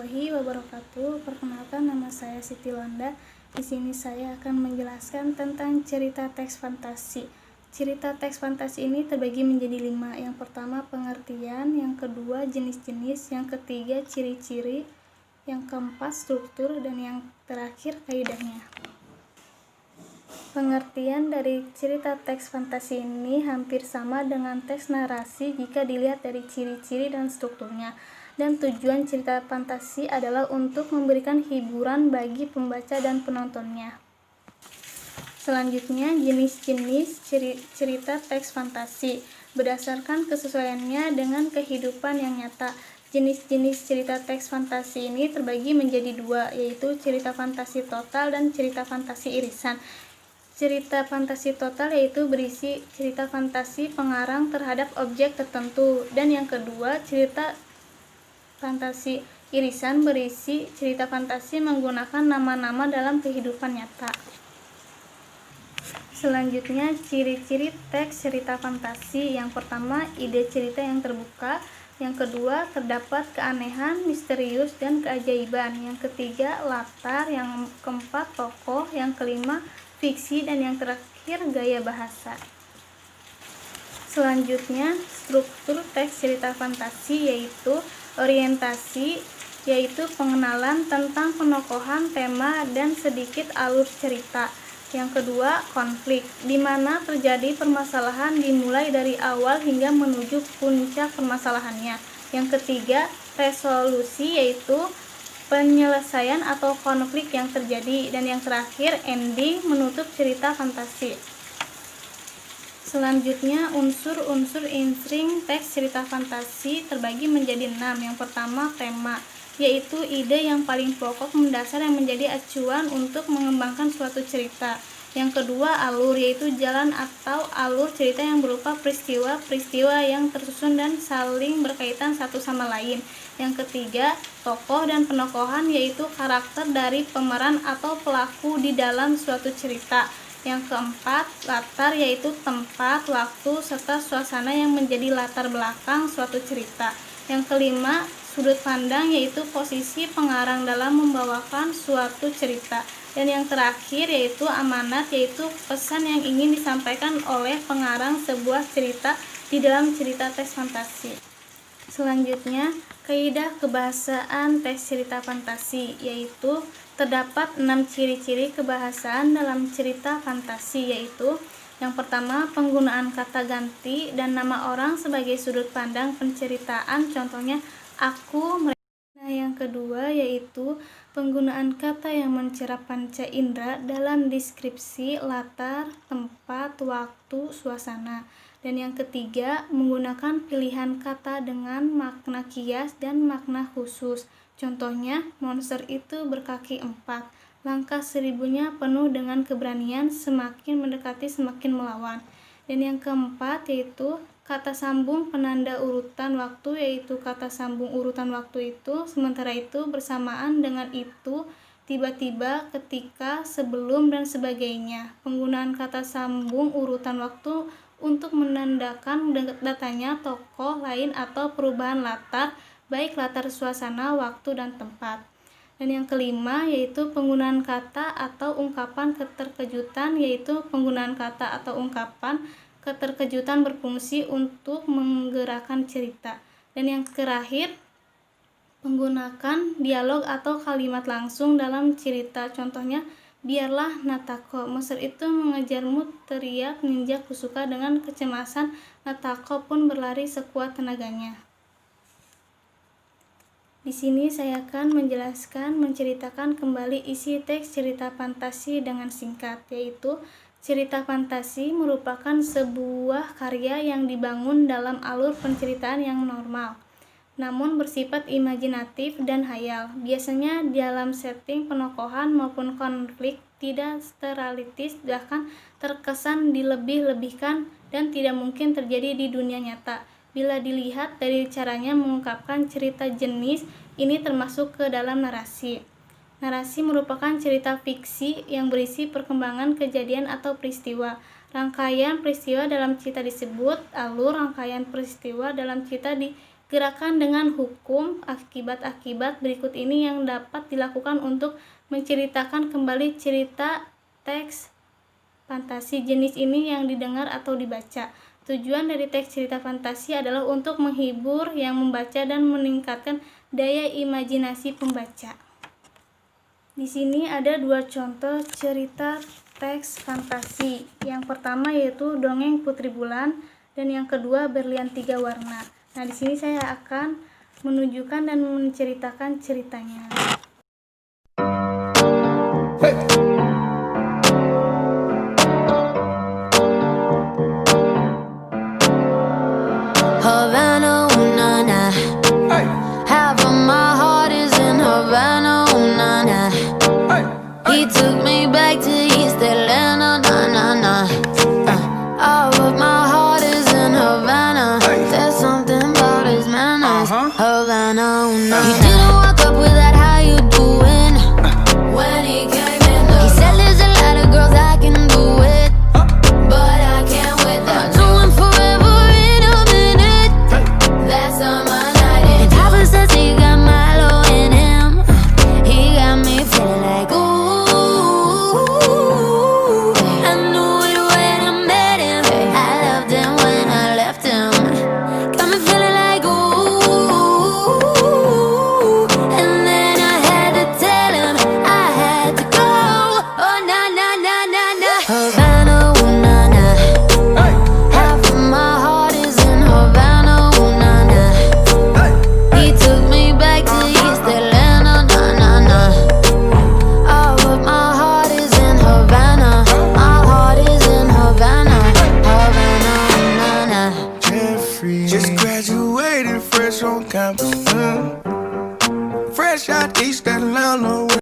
warahmatullahi wabarakatuh. Perkenalkan, nama saya Siti Londa. Di sini saya akan menjelaskan tentang cerita teks fantasi. Cerita teks fantasi ini terbagi menjadi 5. Yang pertama, pengertian. Yang kedua, jenis-jenis. Yang ketiga, ciri-ciri. Yang keempat, struktur. Dan yang terakhir, kaidahnya. Pengertian dari cerita teks fantasi ini hampir sama dengan teks narasi jika dilihat dari ciri-ciri dan strukturnya. Dan tujuan cerita fantasi adalah untuk memberikan hiburan bagi pembaca dan penontonnya. Selanjutnya, jenis-jenis cerita teks fantasi berdasarkan kesesuaiannya dengan kehidupan yang nyata. Jenis-jenis cerita teks fantasi ini terbagi menjadi 2, yaitu cerita fantasi total dan cerita fantasi irisan. Cerita fantasi total yaitu berisi cerita fantasi pengarang terhadap objek tertentu, dan yang kedua, cerita fantasi irisan berisi cerita fantasi menggunakan nama-nama dalam kehidupan nyata. Selanjutnya, ciri-ciri teks cerita fantasi. Yang pertama, ide cerita yang terbuka. Yang kedua, terdapat keanehan, misterius, dan keajaiban. Yang ketiga, latar. Yang keempat, tokoh. Yang kelima, fiksi. Dan yang terakhir, gaya bahasa. Selanjutnya, struktur teks cerita fantasi yaitu orientasi, yaitu pengenalan tentang penokohan, tema, dan sedikit alur cerita. Yang kedua, konflik, di mana terjadi permasalahan dimulai dari awal hingga menuju puncak permasalahannya. Yang ketiga, resolusi, yaitu penyelesaian atau konflik yang terjadi. Dan yang terakhir, ending, menutup cerita fantasi. Selanjutnya, unsur-unsur inti teks cerita fantasi terbagi menjadi 6. Yang pertama, tema, yaitu ide yang paling pokok mendasar yang menjadi acuan untuk mengembangkan suatu cerita. Yang kedua, alur, yaitu jalan atau alur cerita yang berupa peristiwa-peristiwa yang tersusun dan saling berkaitan satu sama lain. Yang ketiga, tokoh dan penokohan, yaitu karakter dari pemeran atau pelaku di dalam suatu cerita. Yang keempat, latar, yaitu tempat, waktu, serta suasana yang menjadi latar belakang suatu cerita. Yang kelima, sudut pandang, yaitu posisi pengarang dalam membawakan suatu cerita. Dan yang terakhir yaitu amanat, yaitu pesan yang ingin disampaikan oleh pengarang sebuah cerita di dalam cerita teks fantasi. Selanjutnya, kaidah kebahasaan teks cerita fantasi, yaitu terdapat 6 ciri-ciri kebahasaan dalam cerita fantasi, yaitu yang pertama, penggunaan kata ganti dan nama orang sebagai sudut pandang penceritaan, contohnya aku, mereka. Nah, yang kedua yaitu penggunaan kata yang mencerap panca indera dalam deskripsi latar, tempat, waktu, suasana. Dan yang ketiga, menggunakan pilihan kata dengan makna kias dan makna khusus. Contohnya, monster itu berkaki 4. Langkah seribunya penuh dengan keberanian, semakin mendekati semakin melawan. Dan yang keempat yaitu kata sambung penanda urutan waktu, yaitu kata sambung urutan waktu itu, sementara itu, bersamaan dengan itu, tiba-tiba, ketika, sebelum, dan sebagainya. Penggunaan kata sambung urutan waktu untuk menandakan datanya tokoh lain atau perubahan latar, baik latar suasana, waktu, dan tempat. Dan yang kelima yaitu penggunaan kata atau ungkapan keterkejutan, yaitu penggunaan kata atau ungkapan keterkejutan berfungsi untuk menggerakkan cerita. Dan yang terakhir, menggunakan dialog atau kalimat langsung dalam cerita, contohnya biarlah Natako, monster itu mengejarmu, teriak ninja Kusuka dengan kecemasan, Natako pun berlari sekuat tenaganya. Di sini saya akan menceritakan kembali isi teks cerita fantasi dengan singkat, yaitu cerita fantasi merupakan sebuah karya yang dibangun dalam alur penceritaan yang normal, namun bersifat imajinatif dan hayal. Biasanya dalam setting penokohan maupun konflik tidak terrealistis, bahkan terkesan dilebih-lebihkan dan tidak mungkin terjadi di dunia nyata. Bila dilihat dari caranya mengungkapkan cerita, jenis ini termasuk ke dalam narasi. Narasi merupakan cerita fiksi yang berisi perkembangan kejadian atau peristiwa. Rangkaian peristiwa dalam cerita disebut alur, rangkaian peristiwa dalam cerita Gerakan dengan hukum akibat-akibat berikut ini yang dapat dilakukan untuk menceritakan kembali cerita teks fantasi jenis ini yang didengar atau dibaca. Tujuan dari teks cerita fantasi adalah untuk menghibur yang membaca dan meningkatkan daya imajinasi pembaca. Di sini ada 2 contoh cerita teks fantasi. Yang pertama yaitu Dongeng Putri Bulan dan yang kedua Berlian 3 Warna. Nah, di sini saya akan menunjukkan dan menceritakan ceritanya. Havana, ooh, na, na. Half of my heart is in Havana, ooh, na, na. He took me back to East Atlanta, na, na, na. All of my heart is in Havana. There's something about his manners. Havana, ooh, na, na. He didn't walk up with that, how you doing? When he came in, he said there's a lot of girls I can do it, but I can't with them. Doing forever in a minute. That's on my night. And Papa says he got Milo in him. He got me feeling like ooh. I knew it when I met him. I loved him when I left him. Got me feeling like ooh. And then I had to tell him I had to go. Oh na na na na na. Havana, ooh na na. Half of my heart is in Havana, ooh na na. He took me back to East Atlanta, na na na. All of my heart is in Havana. My heart is in Havana, Havana, na na. Jeffrey just graduated fresh on campus. Fresh out East Atlanta.